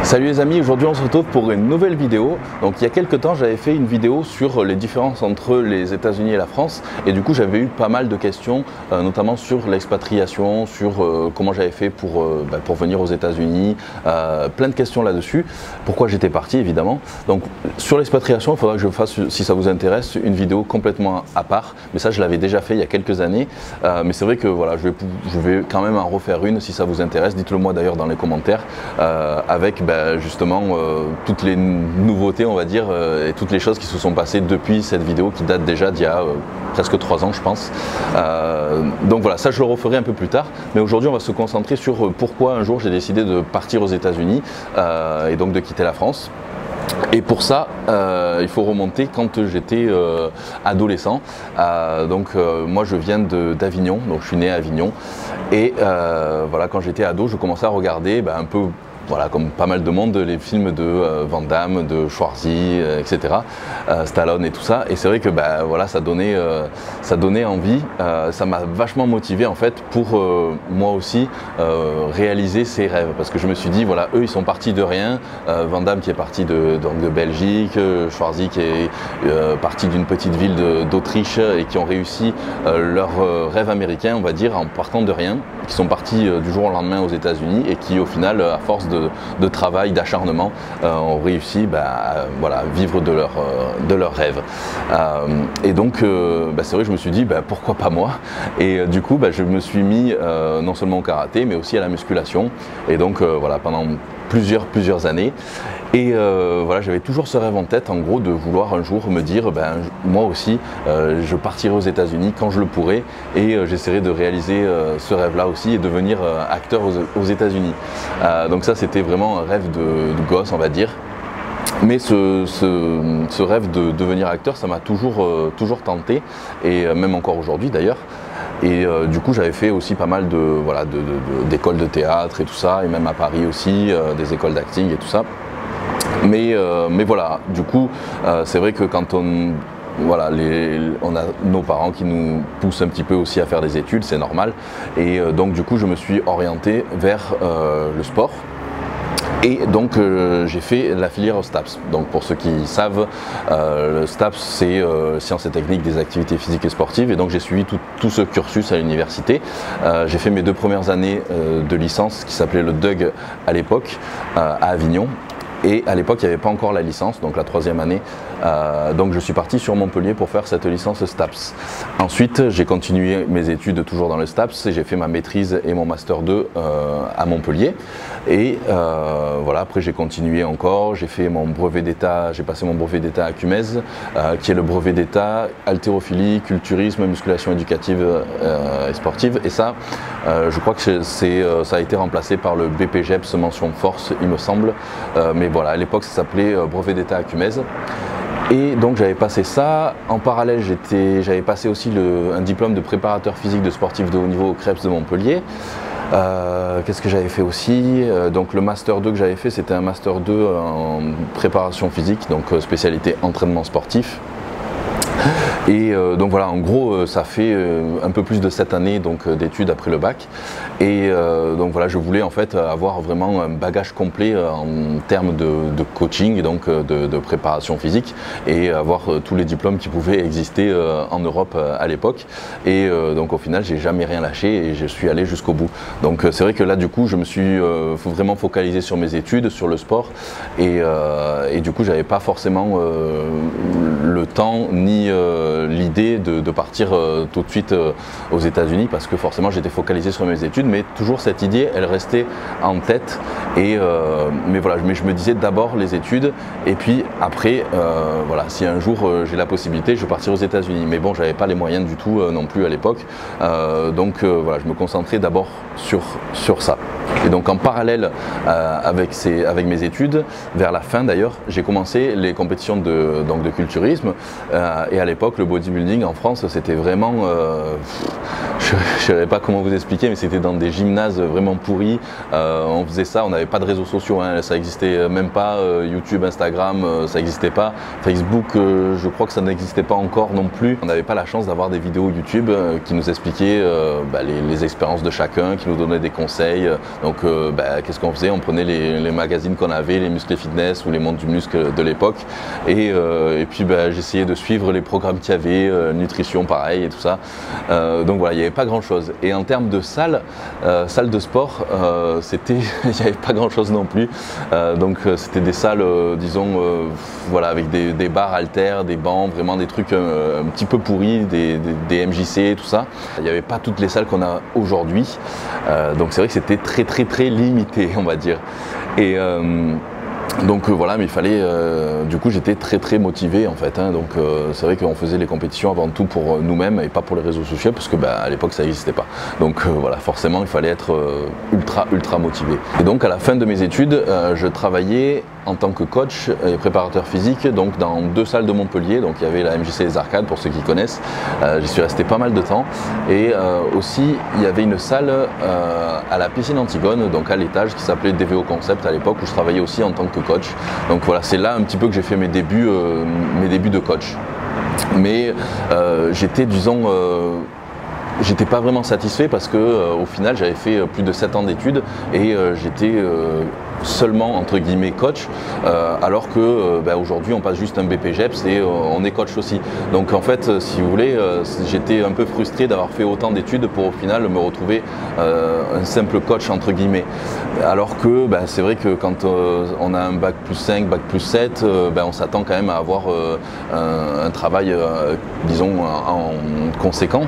Salut les amis, aujourd'hui on se retrouve pour une nouvelle vidéo. Donc il y a quelques temps j'avais fait une vidéo sur les différences entre les États-Unis et la France et du coup j'avais eu pas mal de questions, notamment sur l'expatriation, sur comment j'avais fait pour venir aux États-Unis, plein de questions là-dessus, pourquoi j'étais parti évidemment. Donc sur l'expatriation il faudra que je fasse, si ça vous intéresse, une vidéo complètement à part, mais ça je l'avais déjà fait il y a quelques années, mais c'est vrai que voilà, je vais quand même en refaire une si ça vous intéresse, dites-le moi d'ailleurs dans les commentaires, avec justement toutes les nouveautés on va dire et toutes les choses qui se sont passées depuis cette vidéo qui date déjà d'il y a presque 3 ans je pense. Donc voilà, ça je le referai un peu plus tard, mais aujourd'hui on va se concentrer sur pourquoi un jour j'ai décidé de partir aux États-Unis et donc de quitter la France. Et pour ça, il faut remonter quand j'étais adolescent. Moi je viens d'Avignon, donc je suis né à Avignon. Et voilà, quand j'étais ado, je commençais à regarder un peu, voilà, comme pas mal de monde, les films de Van Damme, de Schwarzy, etc., Stallone et tout ça. Et c'est vrai que voilà, ça donnait envie, ça m'a vachement motivé en fait pour moi aussi réaliser ces rêves. Parce que je me suis dit, voilà, eux ils sont partis de rien, Van Damme qui est parti de Belgique, Schwarzy qui est parti d'une petite ville d'Autriche et qui ont réussi leur rêve américain, on va dire, en partant de rien, qui sont partis du jour au lendemain aux États-Unis et qui au final, à force de travail, d'acharnement, ont réussi voilà, à vivre de leurs rêves. Et donc c'est vrai que je me suis dit pourquoi pas moi, et du coup je me suis mis non seulement au karaté mais aussi à la musculation, et donc voilà, pendant plusieurs années. Et voilà, j'avais toujours ce rêve en tête, en gros, de vouloir un jour me dire, moi aussi, je partirai aux États-Unis quand je le pourrai, et j'essaierai de réaliser ce rêve-là aussi et devenir acteur aux États-Unis. Donc ça, c'était vraiment un rêve de gosse, on va dire. Mais ce rêve de devenir acteur, ça m'a toujours tenté, et même encore aujourd'hui d'ailleurs. Et du coup j'avais fait aussi pas mal d'écoles de théâtre et tout ça, et même à Paris aussi, des écoles d'acting et tout ça. Mais voilà, du coup c'est vrai que quand on a nos parents qui nous poussent un petit peu aussi à faire des études, c'est normal. Et donc du coup je me suis orienté vers le sport. Et donc j'ai fait la filière STAPS. Donc pour ceux qui savent, le STAPS c'est sciences et techniques des activités physiques et sportives, et donc j'ai suivi tout ce cursus à l'université. J'ai fait mes 2 premières années de licence qui s'appelait le DUG à l'époque, à Avignon. Et à l'époque, il n'y avait pas encore la licence, donc la 3e année. Donc je suis parti sur Montpellier pour faire cette licence STAPS. Ensuite, j'ai continué mes études toujours dans le STAPS et j'ai fait ma maîtrise et mon Master 2 à Montpellier. Et voilà, après j'ai continué encore, j'ai fait mon brevet d'État, j'ai passé mon brevet d'État à Cumez, qui est le brevet d'État haltérophilie, culturisme, musculation éducative et sportive. Et ça, je crois que ça a été remplacé par le BPGEPS mention force, il me semble. Mais voilà, à l'époque ça s'appelait brevet d'État à Cumez. Et donc j'avais passé ça. En parallèle, j'avais passé aussi un diplôme de préparateur physique de sportifs de haut niveau au CREPS de Montpellier. Qu'est-ce que j'avais fait aussi? Donc le Master 2 que j'avais fait, c'était un Master 2 en préparation physique, donc spécialité entraînement sportif. Et donc voilà, en gros ça fait un peu plus de 7 années d'études après le bac, et donc voilà, je voulais en fait avoir vraiment un bagage complet en termes de coaching et donc de préparation physique, et avoir tous les diplômes qui pouvaient exister en Europe à l'époque. Et donc au final j'ai jamais rien lâché et je suis allé jusqu'au bout. Donc c'est vrai que là du coup je me suis vraiment focalisé sur mes études, sur le sport, et du coup j'avais pas forcément le temps ni l'idée de partir tout de suite aux États-Unis, parce que forcément j'étais focalisé sur mes études, mais toujours cette idée elle restait en tête. Et mais voilà, je me disais d'abord les études, et puis après voilà, si un jour j'ai la possibilité, je partirai aux États-Unis. Mais bon, j'avais pas les moyens du tout non plus à l'époque, donc voilà, je me concentrais d'abord sur ça. Et donc en parallèle avec mes études, vers la fin d'ailleurs, j'ai commencé les compétitions de culturisme, et à l'époque le bodybuilding bodybuilding en France, c'était vraiment, je ne savais pas comment vous expliquer, mais c'était dans des gymnases vraiment pourris. On faisait ça, on n'avait pas de réseaux sociaux, hein, ça n'existait même pas, YouTube, Instagram, ça n'existait pas. Facebook, je crois que ça n'existait pas encore non plus. On n'avait pas la chance d'avoir des vidéos YouTube qui nous expliquaient les expériences de chacun, qui nous donnaient des conseils. Donc qu'est-ce qu'on faisait? On prenait les magazines qu'on avait, les Muscles et Fitness ou les Mondes du Muscle de l'époque, et puis j'essayais de suivre les programmes qu'il y avait, nutrition pareil et tout ça. Donc voilà, il n'y avait pas grand chose. Et en termes de salle de sport, il n'y avait pas grand chose non plus. Donc c'était des salles, disons, voilà, avec des barres haltères, des bancs, vraiment des trucs un petit peu pourris, des MJC, tout ça. Il n'y avait pas toutes les salles qu'on a aujourd'hui. Donc c'est vrai que c'était très limité, on va dire. Et donc voilà, mais il fallait, du coup j'étais très motivé en fait, hein, donc c'est vrai qu'on faisait les compétitions avant tout pour nous-mêmes et pas pour les réseaux sociaux parce que à l'époque ça n'existait pas. Donc voilà, forcément il fallait être ultra motivé. Et donc à la fin de mes études, je travaillais en tant que coach et préparateur physique donc dans 2 salles de Montpellier. Donc il y avait la MJC Les Arcades pour ceux qui connaissent, j'y suis resté pas mal de temps, et aussi il y avait une salle à la piscine Antigone, donc à l'étage, qui s'appelait DVO Concept à l'époque, où je travaillais aussi en tant que coach. Donc voilà, c'est là un petit peu que j'ai fait mes débuts de coach. Mais j'étais, disons, j'étais pas vraiment satisfait parce que au final j'avais fait plus de 7 ans d'études et j'étais seulement entre guillemets coach, alors que aujourd'hui on passe juste un BPGEPS et on est coach aussi. Donc en fait, si vous voulez, j'étais un peu frustré d'avoir fait autant d'études pour au final me retrouver un simple coach entre guillemets. Alors que c'est vrai que quand on a un bac plus 5, bac plus 7, on s'attend quand même à avoir un travail disons en conséquent.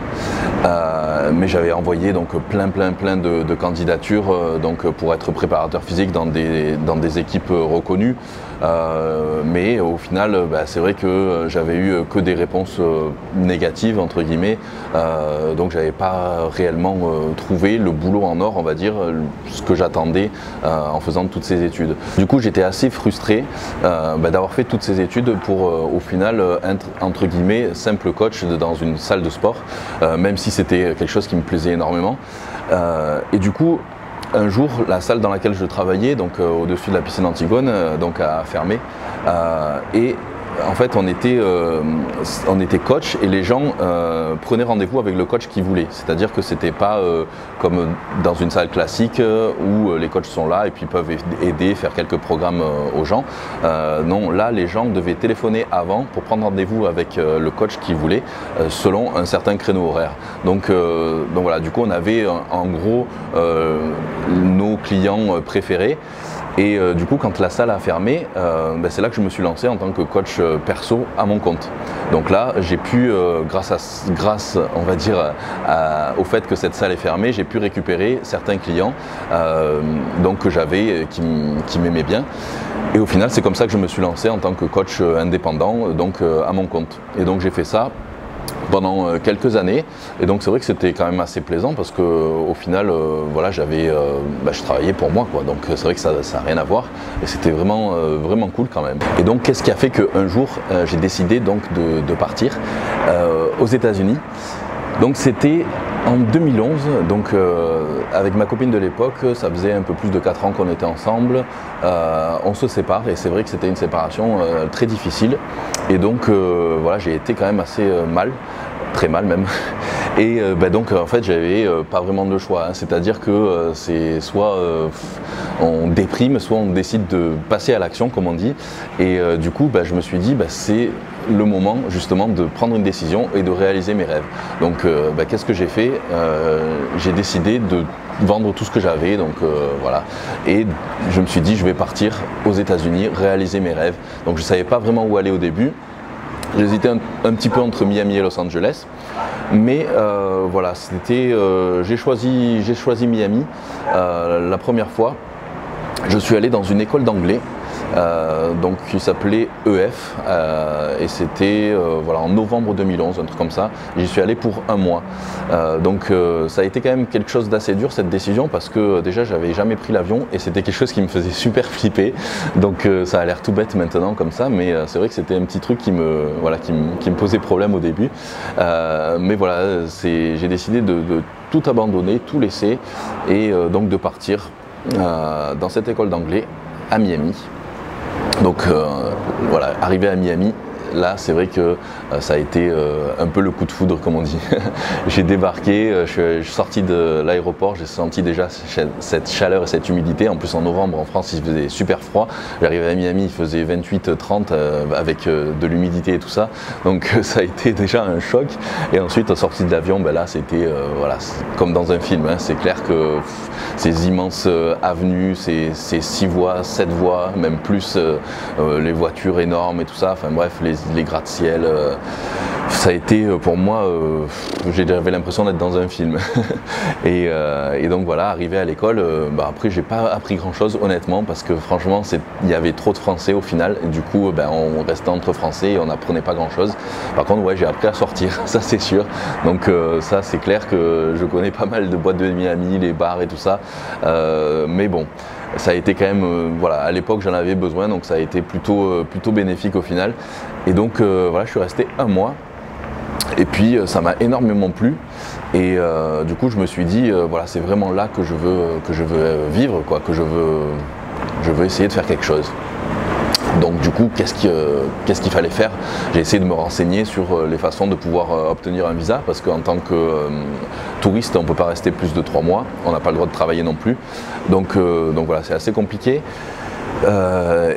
Mais j'avais envoyé donc plein de candidatures donc pour être préparateur physique dans des équipes reconnues, mais au final c'est vrai que j'avais eu que des réponses négatives entre guillemets, donc j'avais pas réellement trouvé le boulot en or, on va dire, ce que j'attendais en faisant toutes ces études. Du coup j'étais assez frustré d'avoir fait toutes ces études pour au final être entre guillemets simple coach dans une salle de sport, même si c'était quelque chose qui me plaisait énormément. Et du coup, un jour, la salle dans laquelle je travaillais, donc au-dessus de la piscine Antigone, donc a fermé. Et en fait, on était coach et les gens prenaient rendez-vous avec le coach qu'ils voulaient. C'est-à-dire que c'était pas comme dans une salle classique où les coachs sont là et puis peuvent aider, faire quelques programmes aux gens. Non, là, les gens devaient téléphoner avant pour prendre rendez-vous avec le coach qu'ils voulaient selon un certain créneau horaire. Donc voilà, du coup, on avait en gros nos clients préférés. Et du coup, quand la salle a fermé, c'est là que je me suis lancé en tant que coach perso à mon compte. Donc là, j'ai pu, grâce on va dire, au fait que cette salle est fermée, j'ai pu récupérer certains clients donc que j'avais, qui m'aimaient bien. Et au final, c'est comme ça que je me suis lancé en tant que coach indépendant, donc à mon compte. Et donc j'ai fait ça pendant quelques années, et donc c'est vrai que c'était quand même assez plaisant parce que au final voilà, je travaillais pour moi quoi, donc c'est vrai que ça n'a rien à voir et c'était vraiment cool quand même. Et donc qu'est-ce qui a fait qu'un jour j'ai décidé donc de partir aux États-Unis. Donc c'était en 2011, donc avec ma copine de l'époque, ça faisait un peu plus de 4 ans qu'on était ensemble, on se sépare et c'est vrai que c'était une séparation très difficile et donc voilà, j'ai été quand même assez mal, très mal même. Et donc en fait j'avais pas vraiment de choix, hein. C'est-à-dire que c'est soit on déprime, soit on décide de passer à l'action comme on dit. Et du coup je me suis dit c'est le moment justement de prendre une décision et de réaliser mes rêves. Donc qu'est-ce que j'ai fait? J'ai décidé de vendre tout ce que j'avais, donc voilà. Et je me suis dit je vais partir aux États-Unis, réaliser mes rêves. Donc je ne savais pas vraiment où aller au début. J'hésitais un petit peu entre Miami et Los Angeles, mais voilà, j'ai choisi Miami la première fois. Je suis allé dans une école d'anglais donc qui s'appelait EF, et c'était voilà, en novembre 2011, un truc comme ça. J'y suis allé pour un mois. Donc ça a été quand même quelque chose d'assez dur cette décision, parce que déjà j'avais jamais pris l'avion et c'était quelque chose qui me faisait super flipper. Donc ça a l'air tout bête maintenant comme ça, mais c'est vrai que c'était un petit truc qui me posait problème au début. Mais voilà, j'ai décidé de tout abandonner, tout laisser, et donc de partir dans cette école d'anglais à Miami. Donc voilà, arrivé à Miami, là c'est vrai que ça a été un peu le coup de foudre comme on dit. J'ai débarqué, je suis sorti de l'aéroport, j'ai senti déjà cette chaleur et cette humidité. En plus en novembre en France il faisait super froid. J'arrivais à Miami, il faisait 28-30 avec de l'humidité et tout ça. Donc ça a été déjà un choc. Et ensuite sorti de l'avion, ben là c'était voilà, comme dans un film, hein. C'est clair que ces immenses avenues, ces 6 voies, 7 voies, même plus, les voitures énormes et tout ça, enfin bref, les gratte-ciel, ça a été pour moi, j'avais l'impression d'être dans un film. et donc voilà, arrivé à l'école, après j'ai pas appris grand chose honnêtement, parce que franchement il y avait trop de français au final, et du coup on restait entre français et on n'apprenait pas grand chose. Par contre ouais, j'ai appris à sortir, ça c'est sûr. Donc ça c'est clair que je connais pas mal de boîtes de Miami, les bars et tout ça, mais bon, ça a été quand même, voilà, à l'époque j'en avais besoin, donc ça a été plutôt bénéfique au final. Et donc voilà, je suis resté un mois, et puis ça m'a énormément plu, et du coup je me suis dit, voilà, c'est vraiment là que je veux vivre, quoi, que je veux essayer de faire quelque chose. Donc du coup, qu'est-ce qu'il fallait faire? J'ai essayé de me renseigner sur les façons de pouvoir obtenir un visa, parce qu'en tant que touriste, on ne peut pas rester plus de 3 mois, on n'a pas le droit de travailler non plus. Donc voilà, c'est assez compliqué.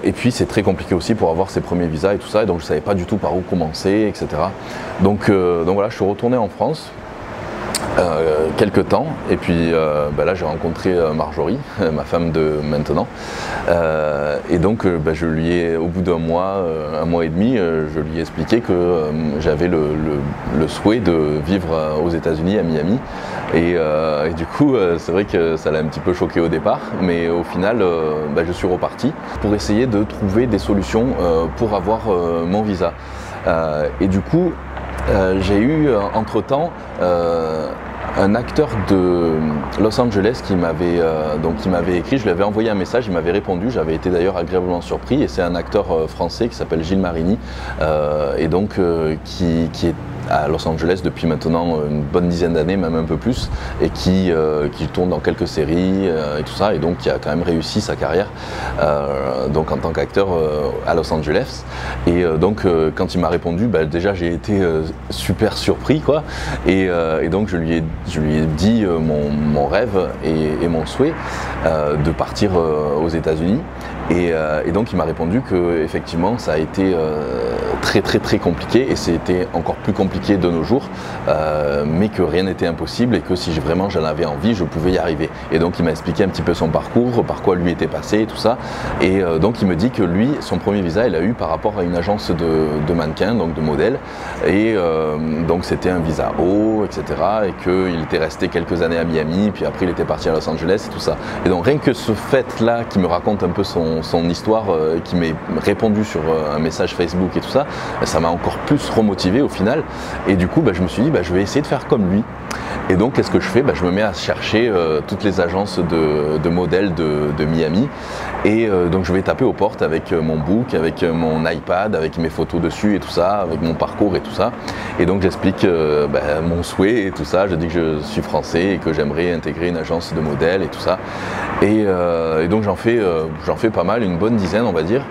Et puis c'est très compliqué aussi pour avoir ses premiers visas et tout ça, et donc je ne savais pas du tout par où commencer, etc. Donc voilà, je suis retourné en France. Quelques temps, et puis là j'ai rencontré Marjorie, ma femme de maintenant, et donc je lui ai, au bout d'un mois, un mois et demi, je lui ai expliqué que j'avais le souhait de vivre aux États-Unis, à Miami, et du coup c'est vrai que ça l'a un petit peu choqué au départ, mais au final je suis reparti pour essayer de trouver des solutions pour avoir mon visa, et du coup j'ai eu entre-temps un acteur de Los Angeles qui m'avait écrit, je lui avais envoyé un message, il m'avait répondu, j'avais été d'ailleurs agréablement surpris, et c'est un acteur français qui s'appelle Gilles Marini, et donc qui est à Los Angeles depuis maintenant une bonne dizaine d'années, même un peu plus, et qui tourne dans quelques séries et tout ça, et donc qui a quand même réussi sa carrière donc en tant qu'acteur à Los Angeles. Et donc quand il m'a répondu, déjà j'ai été super surpris, quoi, et donc je lui ai dit mon rêve et mon souhait de partir aux États-Unis. Et donc il m'a répondu que effectivement ça a été très compliqué, et c'était encore plus compliqué de nos jours, mais que rien n'était impossible, et que si vraiment j'en avais envie, je pouvais y arriver. Et donc il m'a expliqué un petit peu son parcours, par quoi lui était passé et tout ça, et donc il me dit que lui, son premier visa, il a eu par rapport à une agence de mannequins, donc de modèles, et donc c'était un visa O, etc., et qu'il était resté quelques années à Miami, puis après il était parti à Los Angeles et tout ça. Et donc rien que ce fait-là, qui me raconte un peu son histoire, qui m'est répondu sur un message Facebook et tout ça, ça m'a encore plus remotivé au final. Et du coup, je me suis dit, je vais essayer de faire comme lui. Et donc, qu'est-ce que je fais? Je me mets à chercher toutes les agences de modèles de Miami. Et donc, je vais taper aux portes avec mon book, avec mon iPad, avec mes photos dessus et tout ça, avec mon parcours et tout ça. Et donc, j'explique mon souhait et tout ça. Je dis que je suis français et que j'aimerais intégrer une agence de modèles et tout ça. Et donc, j'en fais pas mal, une bonne dizaine, on va dire.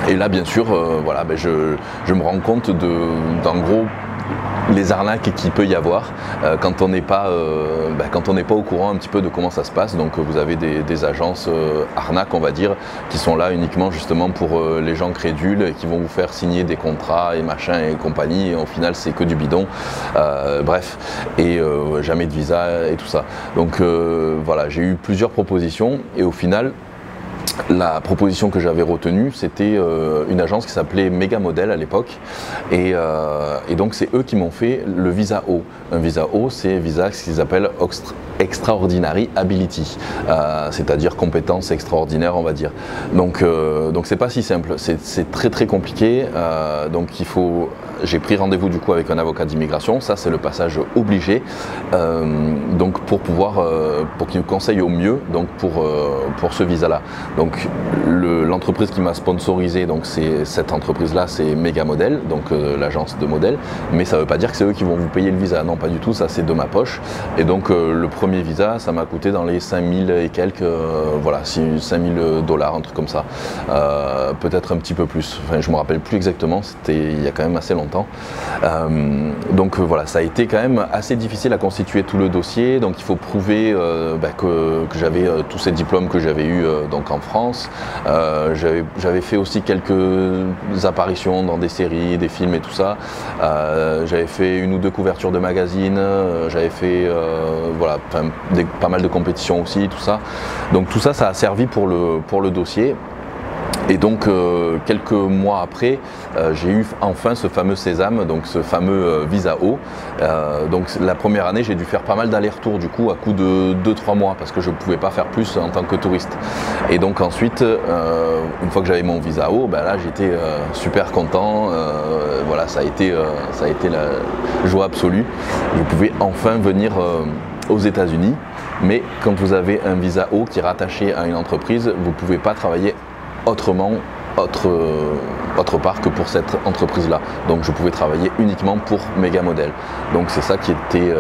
Et là, bien sûr, voilà, je me rends compte d'en gros, les arnaques qu'il peut y avoir quand on n'est pas au courant un petit peu de comment ça se passe. Donc vous avez des agences arnaques, on va dire, qui sont là uniquement justement pour les gens crédules, et qui vont vous faire signer des contrats et machin et compagnie, et au final c'est que du bidon, bref, et jamais de visa et tout ça. Donc voilà, j'ai eu plusieurs propositions, et au final la proposition que j'avais retenue, c'était une agence qui s'appelait Mega Model à l'époque, et donc c'est eux qui m'ont fait le visa O. Un visa O, c'est visa ce qu'ils appellent Extraordinary Ability, c'est-à-dire compétences extraordinaires, on va dire. Donc c'est pas si simple, c'est très compliqué. Donc j'ai pris rendez-vous du coup avec un avocat d'immigration, ça c'est le passage obligé, donc pour qu'il me conseille au mieux donc pour ce visa-là. Donc l'entreprise qui m'a sponsorisé, donc cette entreprise-là, c'est Mega Model, donc l'agence de modèles, mais ça ne veut pas dire que c'est eux qui vont vous payer le visa, non pas du tout, ça c'est de ma poche. Et donc le premier visa, ça m'a coûté dans les 5000 et quelques, voilà, 5000 $, un truc comme ça, peut-être un petit peu plus, enfin je me rappelle plus exactement, c'était il y a quand même assez longtemps. Donc voilà, ça a été quand même assez difficile à constituer tout le dossier, donc il faut prouver que j'avais tous ces diplômes que j'avais eu donc en France. J'avais fait aussi quelques apparitions dans des séries, des films et tout ça. J'avais fait 1 ou 2 couvertures de magazines, j'avais fait voilà, pas mal de compétitions aussi, tout ça. Donc tout ça, ça a servi pour le dossier. Et donc quelques mois après, j'ai eu enfin ce fameux sésame, donc ce fameux visa O. Donc la première année, j'ai dû faire pas mal d'allers-retours du coup à coup de 2-3 mois parce que je ne pouvais pas faire plus en tant que touriste. Et donc ensuite, une fois que j'avais mon visa O, ben là j'étais super content. Voilà, ça a été la joie absolue. Je pouvais enfin venir aux États-Unis. Mais quand vous avez un visa O qui est rattaché à une entreprise, vous ne pouvez pas travailler autrement, autre part que pour cette entreprise-là. Donc je pouvais travailler uniquement pour Mega Model. Donc c'est ça qui était...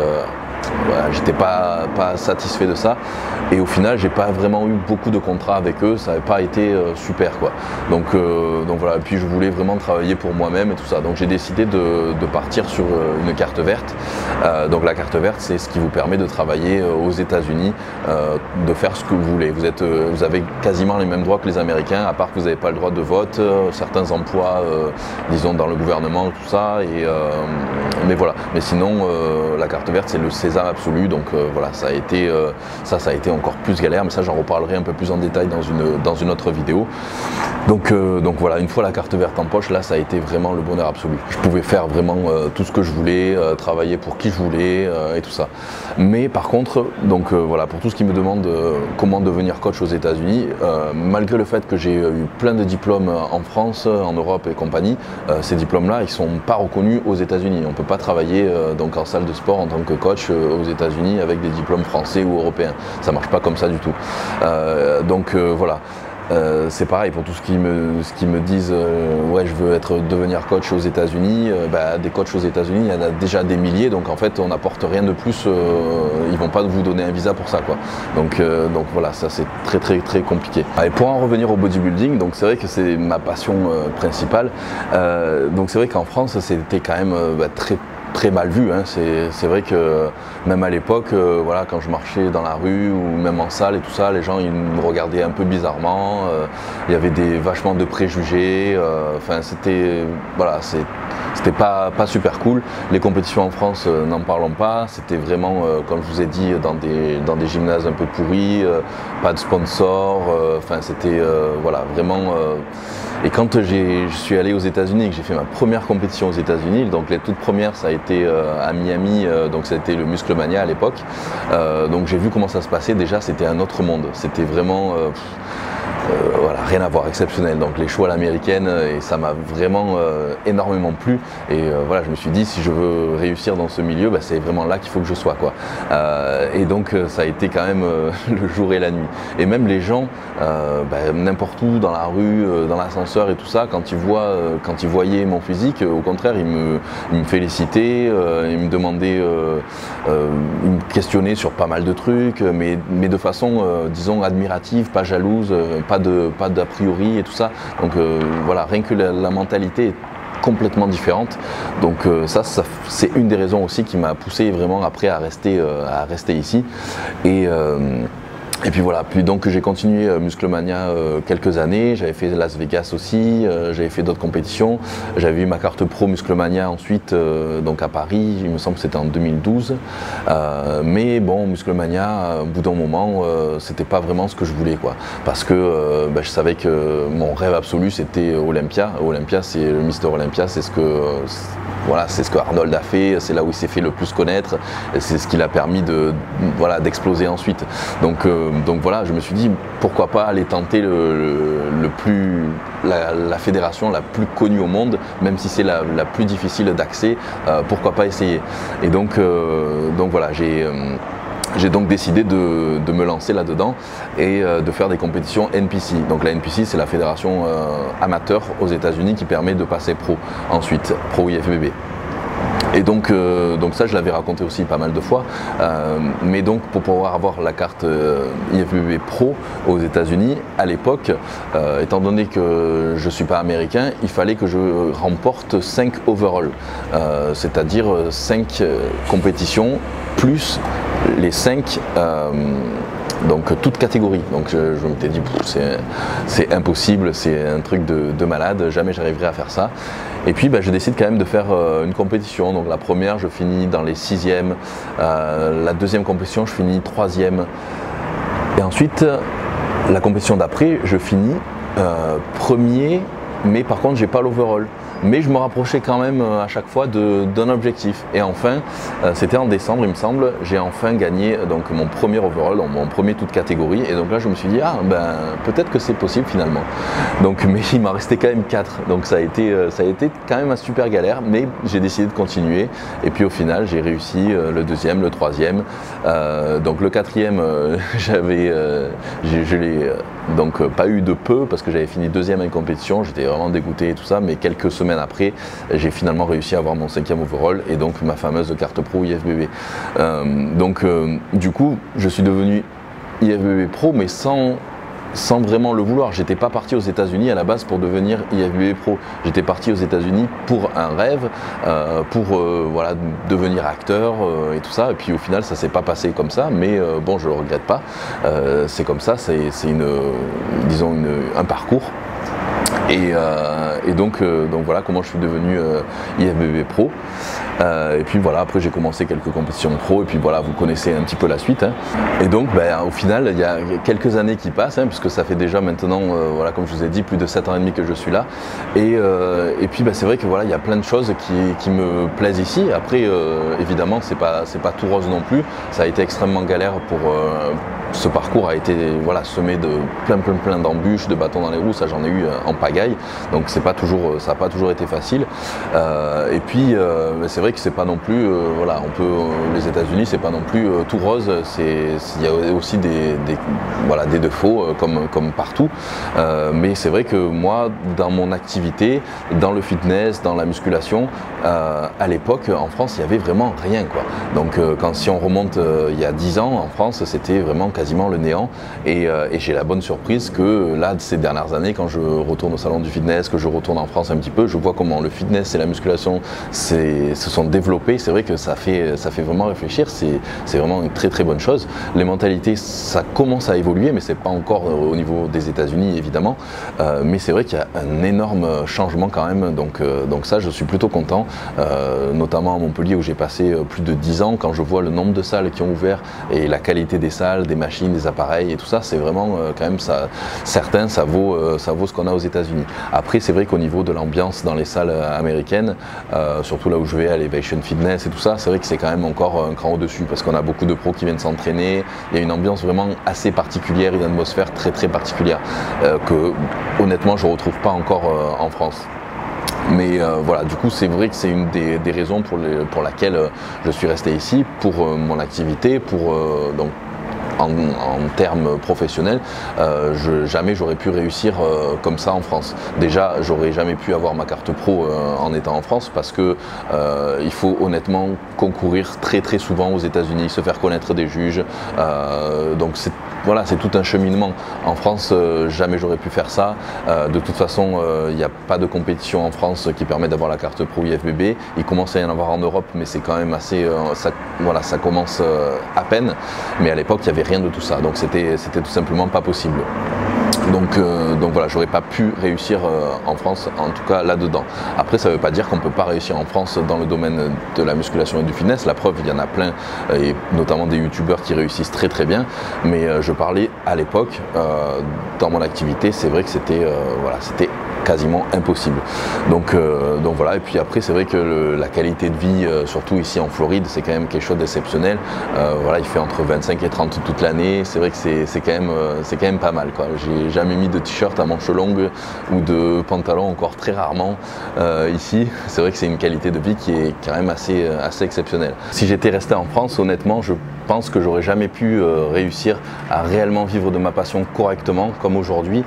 voilà, j'étais pas satisfait de ça, et au final j'ai pas vraiment eu beaucoup de contrats avec eux, ça n'avait pas été super quoi. Donc voilà, et puis je voulais vraiment travailler pour moi-même et tout ça, donc j'ai décidé de partir sur une carte verte. Donc la carte verte, c'est ce qui vous permet de travailler aux États-Unis, de faire ce que vous voulez. Vous avez quasiment les mêmes droits que les Américains, à part que vous n'avez pas le droit de vote, certains emplois, disons dans le gouvernement, tout ça, mais voilà. Mais sinon la carte verte, c'est le sésame absolu, donc voilà, ça a été encore plus galère, mais ça j'en reparlerai un peu plus en détail dans une autre vidéo. Donc voilà, une fois la carte verte en poche, là ça a été vraiment le bonheur absolu. Je pouvais faire vraiment tout ce que je voulais, travailler pour qui je voulais et tout ça. Mais par contre, donc voilà, pour tout ce qui me demande comment devenir coach aux États-Unis, malgré le fait que j'ai eu plein de diplômes en France, en Europe et compagnie, ces diplômes-là, ils sont pas reconnus aux États-Unis. On peut pas travailler donc en salle de sport en tant que coach aux États-Unis avec des diplômes français ou européens. Ça marche pas comme ça du tout. Donc voilà. C'est pareil pour tout ce qui me disent ouais, je veux devenir coach aux États-Unis. Des coachs aux États-Unis, il y en a déjà des milliers, donc en fait on n'apporte rien de plus. Ils vont pas vous donner un visa pour ça quoi. Donc voilà, ça c'est très compliqué. Et pour en revenir au bodybuilding, donc c'est vrai que c'est ma passion principale. Donc c'est vrai qu'en France c'était quand même très mal vu, hein. C'est vrai que même à l'époque, voilà, quand je marchais dans la rue ou même en salle et tout ça, les gens ils me regardaient un peu bizarrement, il y avait vachement de préjugés, enfin c'était voilà, c'était pas super cool. Les compétitions en France, n'en parlons pas, c'était vraiment, comme je vous ai dit, dans des gymnases un peu pourris, pas de sponsors, enfin c'était voilà, vraiment. Et quand je suis allé aux États-Unis et que j'ai fait ma première compétition aux États-Unis, donc les toutes premières ça a été à Miami, donc ça a été le Musclemania à l'époque, donc j'ai vu comment ça se passait. Déjà c'était un autre monde, c'était vraiment voilà, rien à voir, exceptionnel. Donc les shows à l'américaine, et ça m'a vraiment énormément plu. Et voilà, je me suis dit, si je veux réussir dans ce milieu, c'est vraiment là qu'il faut que je sois quoi. Et donc ça a été quand même le jour et la nuit. Et même les gens, n'importe où, dans la rue, dans l'ascenseur et tout ça, quand ils voyaient mon physique, au contraire, ils me félicitaient, ils me demandaient, ils me questionnaient sur pas mal de trucs, mais de façon, disons, admirative, pas jalouse, pas d'a priori et tout ça. Donc voilà, rien que la mentalité est complètement différente. Donc ça c'est une des raisons aussi qui m'a poussé vraiment après à rester ici. Et puis voilà, puis donc j'ai continué Musclemania quelques années, j'avais fait Las Vegas aussi, j'avais fait d'autres compétitions, j'avais eu ma carte pro Musclemania ensuite donc à Paris, il me semble que c'était en 2012, mais bon Musclemania, au bout d'un moment, c'était pas vraiment ce que je voulais quoi, parce que je savais que mon rêve absolu c'était Olympia. Olympia, c'est le Mister Olympia, c'est ce que voilà, c'est ce que Arnold a fait, c'est là où il s'est fait le plus connaître, et c'est ce qui l'a permis voilà, d'exploser ensuite. Donc voilà, je me suis dit pourquoi pas aller tenter la fédération la plus connue au monde, même si c'est la plus difficile d'accès, pourquoi pas essayer. Et donc voilà, j'ai donc décidé de me lancer là-dedans et de faire des compétitions NPC. Donc la NPC, c'est la fédération amateur aux États-Unis qui permet de passer pro ensuite, pro IFBB. Et donc ça, je l'avais raconté aussi pas mal de fois. Mais donc pour pouvoir avoir la carte IFBB Pro aux États-Unis, à l'époque, étant donné que je ne suis pas américain, il fallait que je remporte 5 overall, c'est-à-dire 5 compétitions plus les 5 donc toutes catégories. Donc je m'étais dit c'est impossible, c'est un truc de malade, jamais j'arriverai à faire ça. Et puis je décide quand même de faire une compétition. Donc la première, je finis dans les 6e, la deuxième compétition, je finis 3e. Et ensuite, la compétition d'après, je finis premier, mais par contre j'ai pas l'overall. Mais je me rapprochais quand même à chaque fois d'un objectif. Et enfin, c'était en décembre, il me semble, j'ai enfin gagné donc mon premier overall, mon premier toute catégorie. Et donc là, je me suis dit, ah peut-être que c'est possible finalement. Donc, mais il m'a resté quand même 4. Donc ça a été quand même une super galère, mais j'ai décidé de continuer. Et puis au final, j'ai réussi le deuxième, le troisième. Donc le quatrième, je l'ai donc pas eu de peu parce que j'avais fini deuxième en compétition. J'étais vraiment dégoûté et tout ça, mais quelques semaines après, j'ai finalement réussi à avoir mon 5e overall et donc ma fameuse carte pro IFBB. Du coup, je suis devenu IFBB Pro, mais sans vraiment le vouloir. J'étais pas parti aux États-Unis à la base pour devenir IFBB Pro. J'étais parti aux États-Unis pour un rêve, pour voilà, devenir acteur et tout ça. Et puis au final, ça s'est pas passé comme ça, mais bon, je le regrette pas. C'est comme ça, c'est disons un parcours. Et donc voilà comment je suis devenu IFBB Pro. Et puis voilà, après j'ai commencé quelques compétitions pro et puis voilà, vous connaissez un petit peu la suite. Hein. Et donc au final, il y a quelques années qui passent, hein, puisque ça fait déjà maintenant, voilà, comme je vous ai dit, plus de 7 ans et demi que je suis là. Et puis c'est vrai que voilà, il y a plein de choses qui me plaisent ici. Après, évidemment, c'est pas tout rose non plus. Ça a été extrêmement galère pour ce parcours a été voilà, semé de plein d'embûches, de bâtons dans les roues, ça j'en ai eu en pagaille, donc ça n'a pas toujours été facile. Et puis c'est vrai que c'est pas non plus, voilà, les États-Unis c'est pas non plus tout rose, il y a aussi des défauts comme partout, mais c'est vrai que moi dans mon activité, dans le fitness, dans la musculation, à l'époque en France il n'y avait vraiment rien quoi. Donc si on remonte il y a 10 ans en France, c'était vraiment quasiment le néant et j'ai la bonne surprise que là ces dernières années, quand je retourne au salon du fitness, que je retourne en France un petit peu, je vois comment le fitness et la musculation se sont développés. C'est vrai que ça fait vraiment réfléchir, c'est vraiment une très bonne chose. Les mentalités, ça commence à évoluer, mais c'est pas encore au niveau des États-Unis évidemment, mais c'est vrai qu'il y a un énorme changement quand même, donc ça je suis plutôt content, notamment à Montpellier où j'ai passé plus de 10 ans. Quand je vois le nombre de salles qui ont ouvert et la qualité des salles, des machines, des appareils et tout ça, c'est vraiment quand même ça vaut ce qu'on a aux États-Unis. Après c'est vrai qu'au niveau de l'ambiance dans les salles américaines, surtout là où je vais à l'Elevation Fitness et tout ça, c'est vrai que c'est quand même encore un cran au-dessus parce qu'on a beaucoup de pros qui viennent s'entraîner, il y a une ambiance vraiment assez particulière, une atmosphère très particulière que honnêtement je ne retrouve pas encore en France. Mais voilà, du coup c'est vrai que c'est une des raisons pour laquelle je suis resté ici, pour mon activité, donc en termes professionnels, jamais j'aurais pu réussir comme ça en France. Déjà, j'aurais jamais pu avoir ma carte pro en étant en France parce que il faut honnêtement concourir très souvent aux États-Unis, se faire connaître des juges. Donc voilà, c'est tout un cheminement. En France, jamais j'aurais pu faire ça. De toute façon, il n'y a pas de compétition en France qui permet d'avoir la carte pro IFBB. Il commence à y en avoir en Europe, mais c'est quand même assez, ça commence à peine. Mais à l'époque, il n'y avait rien de tout ça. Donc c'était tout simplement pas possible. Donc voilà, j'aurais pas pu réussir en France, en tout cas là-dedans. Après, ça ne veut pas dire qu'on ne peut pas réussir en France dans le domaine de la musculation et du fitness. La preuve, il y en a plein, et notamment des youtubeurs qui réussissent très très bien. Mais je parlais à l'époque, dans mon activité, c'est vrai que c'était voilà, c'était quasiment impossible. Donc voilà, et puis après c'est vrai que la qualité de vie, surtout ici en Floride, c'est quand même quelque chose d'exceptionnel. Voilà, il fait entre 25 et 30 toute l'année, c'est vrai que c'est quand même pas mal, quoi. J'ai jamais mis de t-shirt à manches longues ou de pantalon, encore très rarement ici. C'est vrai que c'est une qualité de vie qui est quand même assez exceptionnelle. Si j'étais resté en France, honnêtement, je pense que j'aurais jamais pu réussir à réellement vivre de ma passion correctement comme aujourd'hui.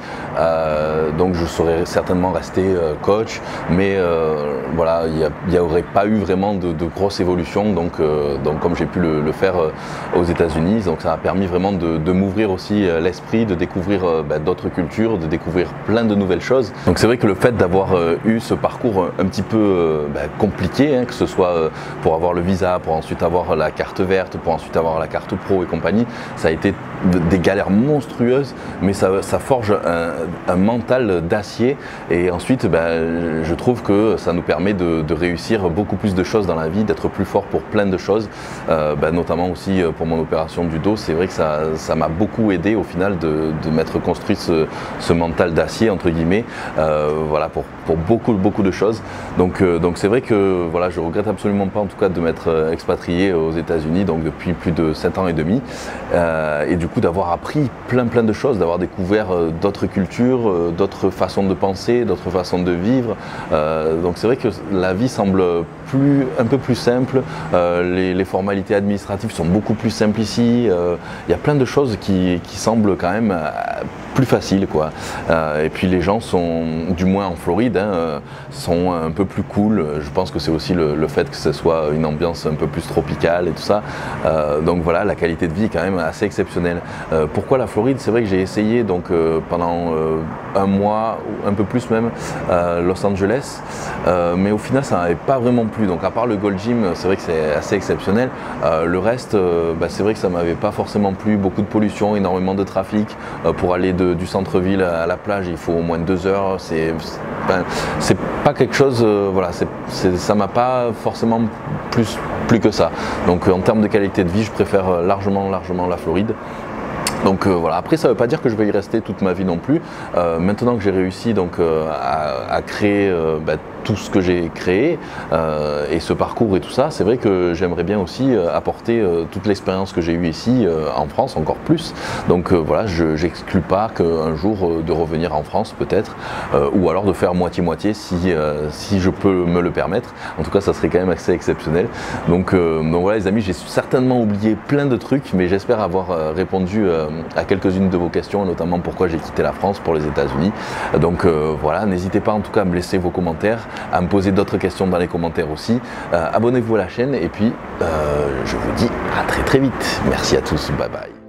Donc je serais certainement resté coach, mais voilà, il n'y aurait pas eu vraiment de grosse évolution. Donc comme j'ai pu le faire aux États-Unis, donc ça m'a permis vraiment de m'ouvrir aussi l'esprit, de découvrir d'autres cultures, de découvrir plein de nouvelles choses. Donc c'est vrai que le fait d'avoir eu ce parcours un petit peu compliqué, hein, que ce soit pour avoir le visa, pour ensuite avoir la carte verte, pour ensuite avoir la carte pro et compagnie, ça a été des galères monstrueuses, mais ça forge un mental d'acier, et ensuite je trouve que ça nous permet de réussir beaucoup plus de choses dans la vie, d'être plus fort pour plein de choses, notamment aussi pour mon opération du dos. C'est vrai que ça m'a beaucoup aidé au final de m'être construit ce mental d'acier entre guillemets, voilà, pour beaucoup de choses. Donc c'est vrai que voilà, je regrette absolument pas en tout cas de m'être expatrié aux États-Unis, donc depuis plus de 7 ans et demi, et du coup d'avoir appris plein de choses, d'avoir découvert d'autres cultures, d'autres façons de penser, d'autres façons de vivre. Donc c'est vrai que la vie semble un peu plus simple, les formalités administratives sont beaucoup plus simples ici, il y a plein de choses qui semblent quand même plus faciles, quoi. Et puis les gens sont, du moins en Floride, hein, sont un peu plus cool. Je pense que c'est aussi le fait que ce soit une ambiance un peu plus tropicale et tout ça. Donc voilà, la qualité de vie est quand même assez exceptionnelle. Pourquoi la Floride? C'est vrai que j'ai essayé donc pendant un mois, ou un peu plus même, Los Angeles, mais au final ça n'avait pas vraiment plu. Donc à part le Gold Gym, c'est vrai que c'est assez exceptionnel. Le reste, c'est vrai que ça m'avait pas forcément plu. Beaucoup de pollution, énormément de trafic. Pour aller du centre-ville à la plage, il faut au moins 2 heures. C'est pas quelque chose, voilà, ça m'a pas forcément plus que ça. Donc en termes de qualité de vie, je préfère largement la Floride. Donc voilà, après ça ne veut pas dire que je vais y rester toute ma vie non plus. Maintenant que j'ai réussi donc à créer tout ce que j'ai créé et ce parcours et tout ça, c'est vrai que j'aimerais bien aussi apporter toute l'expérience que j'ai eue ici en France, encore plus. Donc voilà, je n'exclus pas qu'un jour de revenir en France peut-être, ou alors de faire moitié-moitié si je peux me le permettre. En tout cas, ça serait quand même assez exceptionnel. Donc voilà les amis, j'ai certainement oublié plein de trucs, mais j'espère avoir répondu à quelques-unes de vos questions, notamment pourquoi j'ai quitté la France pour les États-Unis. Donc voilà, n'hésitez pas en tout cas à me laisser vos commentaires, à me poser d'autres questions dans les commentaires aussi. Abonnez-vous à la chaîne et puis je vous dis à très vite. Merci à tous, bye bye.